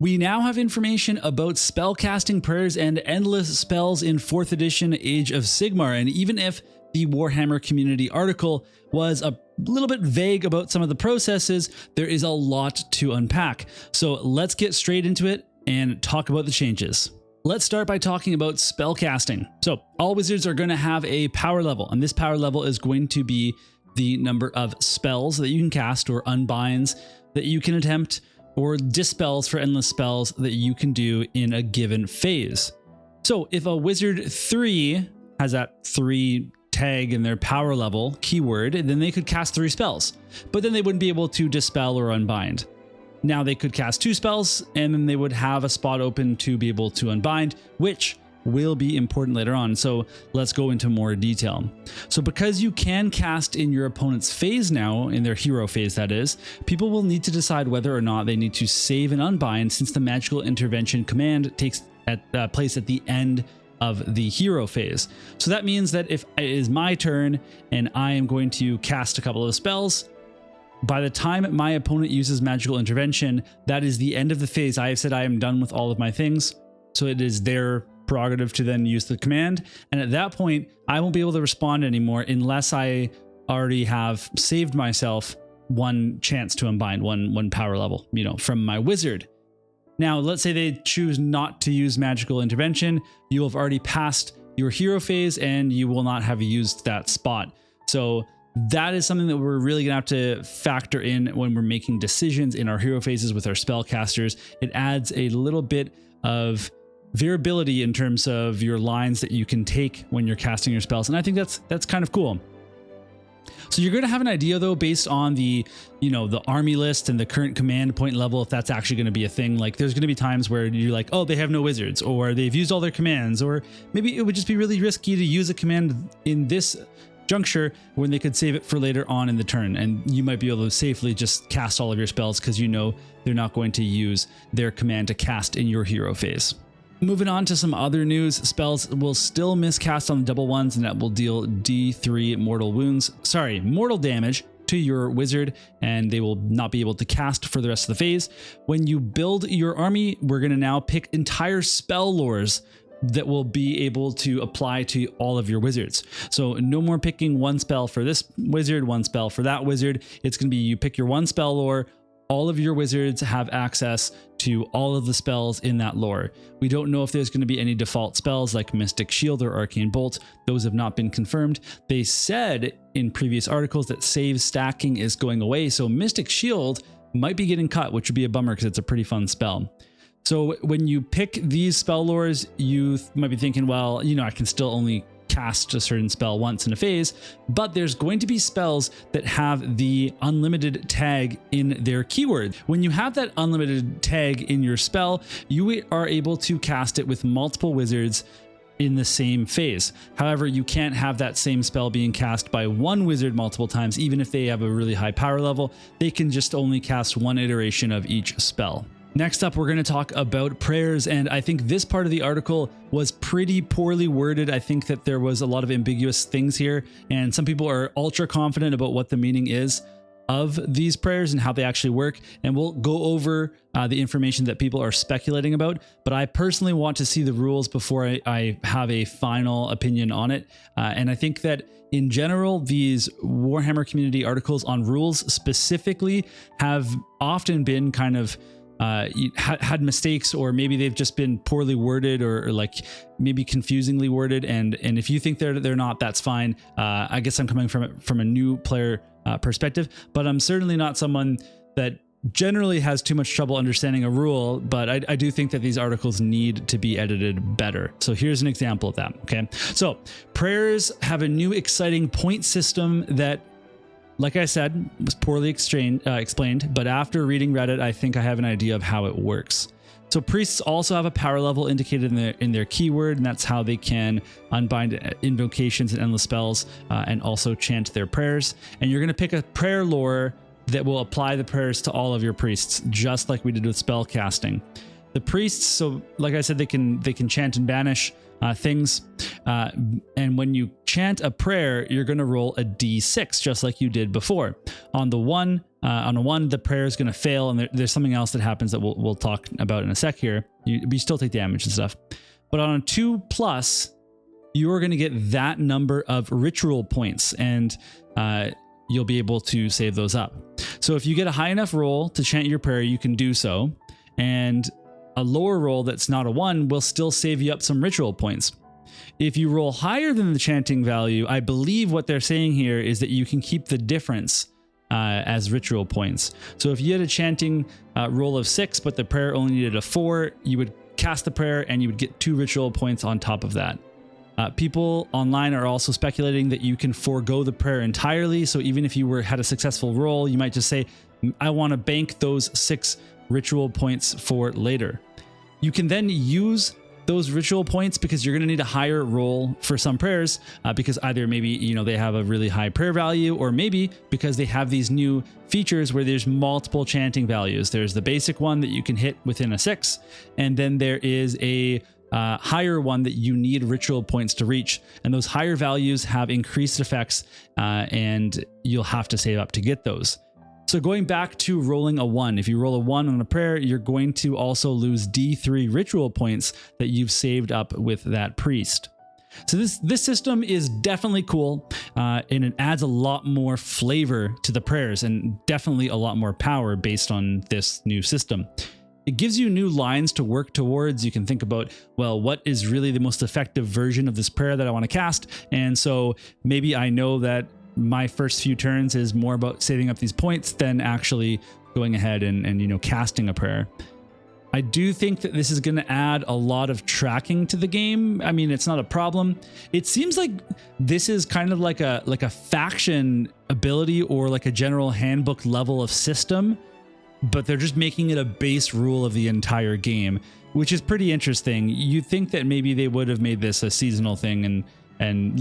We now have information about spellcasting prayers and endless spells in 4th edition Age of Sigmar, and even if the Warhammer community article was a little bit vague about some of the processes, there is a lot to unpack. So let's get straight into it and talk about the changes. Let's start by talking about spellcasting. So all wizards are going to have a power level, and this power level is going to be the number of spells that you can cast or unbinds that you can attempt, or dispels for endless spells that you can do in a given phase. So if a wizard 3 has that 3 tag in their power level keyword, then they could cast 3 spells, but then they wouldn't be able to dispel or unbind. Now they could cast 2 spells, and then they would have a spot open to be able to unbind, which will be important later on. So let's go into more detail. So because you can cast in your opponent's phase now, in their hero phase that is, people will need to decide whether or not they need to save and unbind, since the magical intervention command takes place at the end of the hero phase. So that means that if it is my turn and I am going to cast a couple of spells, by the time my opponent uses magical intervention, that is the end of the phase. I have said I am done with all of my things, so it is their prerogative to then use the command, and at that point I won't be able to respond anymore unless I already have saved myself one chance to unbind, one power level, from my wizard. Now let's say they choose not to use magical intervention. You will have already passed your hero phase and you will not have used that spot. So that is something that we're really gonna have to factor in when we're making decisions in our hero phases with our spellcasters. It adds a little bit of variability in terms of your lines that you can take when you're casting your spells, and I think that's kind of cool. So you're going to have an idea though, based on the the army list and the current command point level, if that's actually going to be a thing. Like there's going to be times where you're like, oh, they have no wizards, or they've used all their commands, or maybe it would just be really risky to use a command in this juncture when they could save it for later on in the turn, and you might be able to safely just cast all of your spells because they're not going to use their command to cast in your hero phase. Moving on to some other news, spells will still miscast on the double ones, and that will deal D3 mortal damage to your wizard, and they will not be able to cast for the rest of the phase. When you build your army, we're going to now pick entire spell lores that will be able to apply to all of your wizards. So no more picking one spell for this wizard, one spell for that wizard. It's going to be you pick your one spell lore. All of your wizards have access to all of the spells in that lore. We don't know if there's going to be any default spells like Mystic Shield or Arcane Bolt. Those have not been confirmed. They said in previous articles that save stacking is going away, so Mystic Shield might be getting cut, which would be a bummer because it's a pretty fun spell. So when you pick these spell lores, you might be thinking, well, I can still only cast a certain spell once in a phase, but there's going to be spells that have the unlimited tag in their keyword. When you have that unlimited tag in your spell, you are able to cast it with multiple wizards in the same phase. However, you can't have that same spell being cast by one wizard multiple times. Even if they have a really high power level, they can just only cast one iteration of each spell. Next up, we're going to talk about prayers, and I think this part of the article was pretty poorly worded. I think that there was a lot of ambiguous things here, and some people are ultra confident about what the meaning is of these prayers and how they actually work, and we'll go over the information that people are speculating about, but I personally want to see the rules before I have a final opinion on it. And I think that in general, these Warhammer community articles on rules specifically have often been kind of had mistakes, or maybe they've just been poorly worded, or like maybe confusingly worded, and if you think they're not, that's fine. I guess I'm coming from a new player perspective, but I'm certainly not someone that generally has too much trouble understanding a rule, but I do think that these articles need to be edited better. So here's an example of that. Okay, so prayers have a new exciting point system that, like I said, was poorly explained, but after reading Reddit, I think I have an idea of how it works. So priests also have a power level indicated in their keyword, and that's how they can unbind invocations and endless spells, and also chant their prayers. And you're going to pick a prayer lore that will apply the prayers to all of your priests, just like we did with spellcasting. The priests, so like I said, they can chant and banish things, and when you chant a prayer, you're going to roll a d6 just like you did before. On the 1, On a 1, the prayer is going to fail, and there's something else that happens that we'll talk about in a sec here. You still take damage and stuff. But on a 2+, you're going to get that number of ritual points, and you'll be able to save those up. So if you get a high enough roll to chant your prayer, you can do so. And a lower roll that's not a 1 will still save you up some ritual points. If you roll higher than the chanting value, I believe what they're saying here is that you can keep the difference as ritual points. So if you had a chanting roll of 6, but the prayer only needed a 4, you would cast the prayer and you would get 2 ritual points on top of that. People online are also speculating that you can forego the prayer entirely. So even if you had a successful roll, you might just say, I want to bank those 6 ritual points for later. You can then use those ritual points because you're going to need a higher roll for some prayers because either maybe, they have a really high prayer value, or maybe because they have these new features where there's multiple chanting values. There's the basic one that you can hit within a 6, and then there is a higher one that you need ritual points to reach, and those higher values have increased effects and you'll have to save up to get those. So going back to rolling a 1, if you roll a 1 on a prayer, you're going to also lose D3 ritual points that you've saved up with that priest. So this system is definitely cool, and it adds a lot more flavor to the prayers, and definitely a lot more power based on this new system. It gives you new lines to work towards. You can think about, well, what is really the most effective version of this prayer that I want to cast? And so maybe I know that my first few turns is more about saving up these points than actually going ahead and casting a prayer. I do think that this is going to add a lot of tracking to the game. I mean, it's not a problem. It seems like this is kind of like a faction ability or like a general handbook level of system, but they're just making it a base rule of the entire game, which is pretty interesting. You'd think that maybe they would have made this a seasonal thing and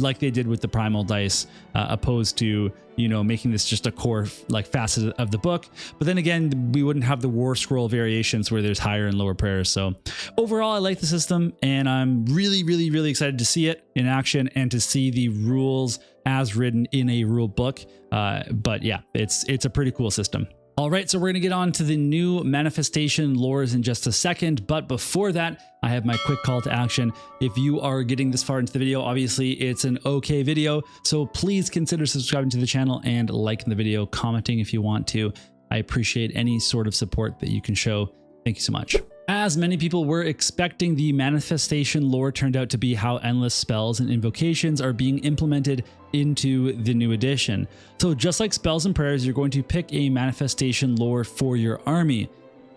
like they did with the primal dice, opposed to, making this just a core facet of the book. But then again, we wouldn't have the warscroll variations where there's higher and lower prayers. So overall, I like the system, and I'm really, really, really excited to see it in action and to see the rules as written in a rule book. But yeah, it's a pretty cool system. All right, so we're going to get on to the new manifestation lores in just a second. But before that, I have my quick call to action. If you are getting this far into the video, obviously it's an okay video. So please consider subscribing to the channel and liking the video, commenting if you want to. I appreciate any sort of support that you can show. Thank you so much. As many people were expecting, the manifestation lore turned out to be how endless spells and invocations are being implemented into the new edition. So just like spells and prayers, you're going to pick a manifestation lore for your army.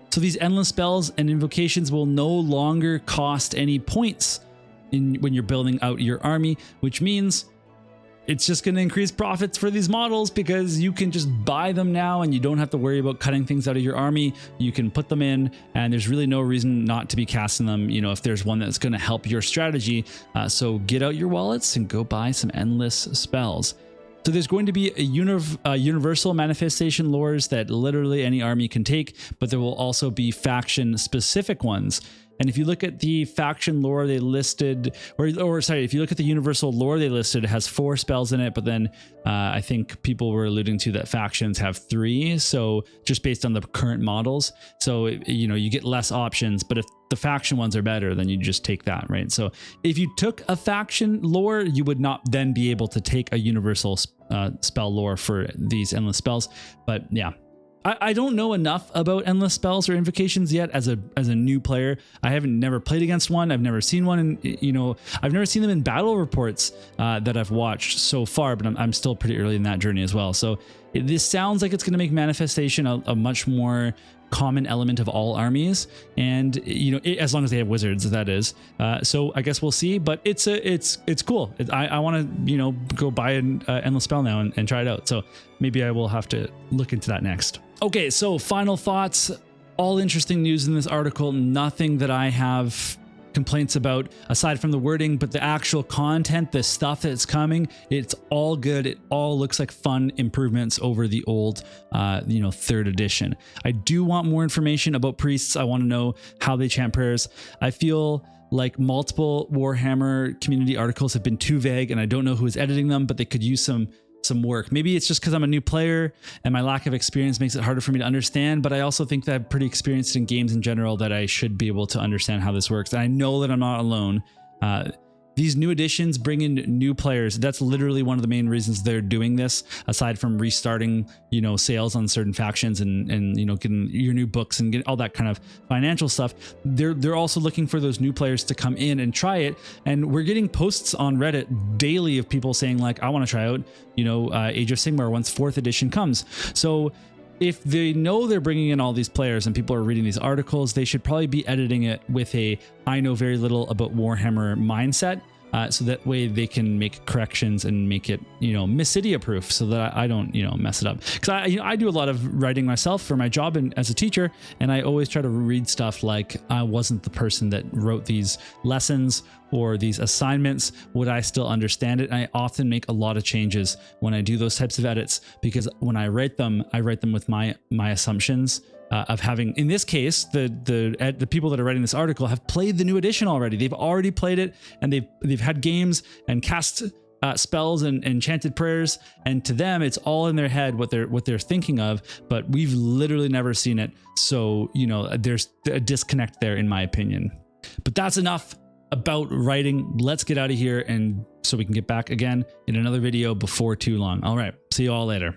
So these endless spells and invocations will no longer cost any points when you're building out your army, which means it's just going to increase profits for these models because you can just buy them now and you don't have to worry about cutting things out of your army. You can put them in and there's really no reason not to be casting them, if there's one that's going to help your strategy. So get out your wallets and go buy some endless spells. So there's going to be a universal manifestation lores that literally any army can take, but there will also be faction specific ones. And if you look at the faction lore they listed, if you look at the universal lore they listed, it has 4 spells in it, but then I think people were alluding to that factions have 3. So just based on the current models. So, you get less options, but if the faction ones are better, then you just take that, right? So if you took a faction lore, you would not then be able to take a universal spell lore for these endless spells. But yeah. I don't know enough about endless spells or invocations yet as a new player. I haven't never played against one. I've never seen one, and I've never seen them in battle reports that I've watched so far. But I'm still pretty early in that journey as well. So this sounds like it's going to make manifestation a much more common element of all armies, and as long as they have wizards, that is. So I guess we'll see. But it's cool. I want to go buy an endless spell now and try it out. So maybe I will have to look into that next. Okay, so final thoughts. All interesting news in this article. Nothing that I have complaints about aside from the wording, but the actual content, the stuff that's coming, it's all good. It all looks like fun improvements over the old 3rd edition. I do want more information about priests. I want to know how they chant prayers. I feel like multiple Warhammer community articles have been too vague, and I don't know who is editing them, but they could use some some work. Maybe it's just because I'm a new player and my lack of experience makes it harder for me to understand, but I also think that I'm pretty experienced in games in general, that I should be able to understand how this works. And I know that I'm not alone. These new additions bring in new players. That's literally one of the main reasons they're doing this, aside from restarting, you know, sales on certain factions and you know, getting your new books and get all that kind of financial stuff. They're also looking for those new players to come in and try it. And we're getting posts on Reddit daily of people saying like, I want to try out, you know, Age of Sigmar once 4th edition comes. So if they know they're bringing in all these players and people are reading these articles, they should probably be editing it with a I know very little about Warhammer mindset, so that way they can make corrections and make it, you know, Miss Cydia proof, so that I don't, you know, mess it up. Because I do a lot of writing myself for my job and as a teacher, and I always try to read stuff like, I wasn't the person that wrote these lessons or these assignments. Would I still understand it? And I often make a lot of changes when I do those types of edits, because when I write them with my assumptions of having, in this case, the people that are writing this article have played the new edition already. They've already played it, and they've had games and cast spells and enchanted prayers, and to them it's all in their head what they're thinking of, but we've literally never seen it. So, you know, there's a disconnect there, in my opinion. But that's enough about writing. Let's get out of here, and so we can get back again in another video before too long. All right, see you all later.